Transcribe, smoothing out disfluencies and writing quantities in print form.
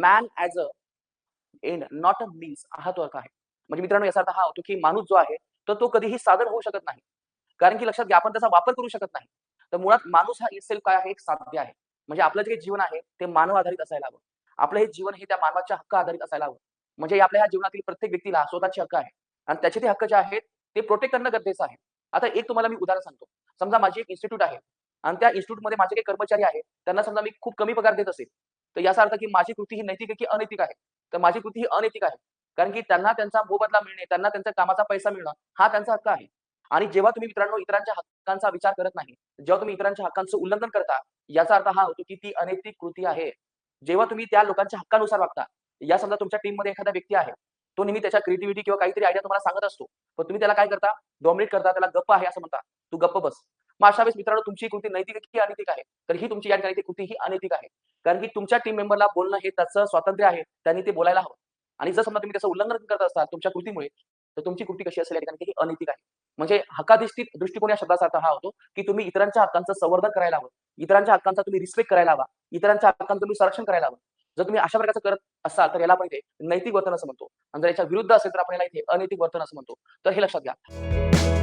Man as a end not a means हा तो अर्थ आहे. म्हणजे मित्रांनो याचा अर्थ हा होतो, की माणूस जो आहे, तर तो कधीही साधन होऊ शकत नाही. कारण की लक्षात घ्या आपण त्याचा वापर करू शकत नाही. तर मुळात माणूस हा इटसेल्फ काय आहे? एक साध्य आहे. म्हणजे आपलं जे जीवन आहे, ते मानव आधारित असायला हवं. आपलं हे जीवन हे त्या मानवाच्या हक्क आधारित असायला हवं. म्हणजे आपल्या ह्या जीवनातील प्रत्येक व्यक्तीला स्वतःचे हक्क आहे आणि त्याचे ते हक्क जे आहेत, ते प्रोटेक्ट करणं गरजेचं आहे. आता एक तुम्हाला मी उदाहरण सांगतो. समजा माझी एक इन्स्टिट्यूट आहे आणि त्या इन्स्टिट्यूटमध्ये माझे काही कर्मचारी आहेत, त्यांना समजा मी खूप कमी पगार देत असेल, तर याचा अर्थ की माझी कृती ही नैतिक आहे की अनैतिक आहे? तर माझी कृती ही अनैतिक आहे. कारण की त्यांना त्यांचा मोबदला मिळणे, त्यांना त्यांच्या कामाचा पैसा मिळणं, हा त्यांचा हक्क आहे. आणि जेव्हा तुम्ही मित्रांनो इतरांच्या हक्कांचा विचार करत नाही, जेव्हा तुम्ही इतरांच्या हक्कांचं उल्लंघन करता, याचा अर्थ हा होतो की ती अनैतिक कृती आहे. जेव्हा तुम्ही त्या लोकांच्या हक्कानुसार वागता, या समजा तुमच्या टीममध्ये एखादा व्यक्ती आहे, तो नेहमी त्याच्या क्रिएटिव्हिटी किंवा काहीतरी आयडिया तुम्हाला सांगत असतो. पण तुम्ही त्याला काय करता? डॉमिनेट करता, त्याला गप्प आहे असं म्हणता. तू गप्प बस. मग अशा वेळेस मित्रांनो तुमची कृती नैतिक आहे की अनैतिक आहे? तर ही तुमची या ठिकाणी ती कृती ही अनैतिक आहे. कारण की तुमच्या टीम मेंबरला बोलणं हे त्याचं स्वातंत्र्य आहे. त्यांनी ते बोलायला हवं. आणि जर समजा तुम्ही त्याचं उल्लंघन करत असाल तुमच्या कृतीमुळे, तर तुमची कृती कशी असेल या ठिकाणी ती अनैतिक आहे. म्हणजे हक्काधिष्ठित दृष्टिकोन या शब्दाचा अर्थ हा होतो, की तुम्ही इतरांच्या हक्कांचं संवर्धन करायला हवं. इतरांच्या हक्कांचा तुम्ही रिस्पेक्ट करायला हवा. इतरांच्या हक्कांचं तुम्ही संरक्षण करायला हवं. जर तुम्ही अशा प्रकारचं करत असाल, तर याला आपण इथे नैतिक वर्तन असं म्हणतो. आणि जर याच्या विरुद्ध असेल, तर आपण याला इथे अनैतिक वर्तन असं म्हणतो. तर हे लक्षात घ्या.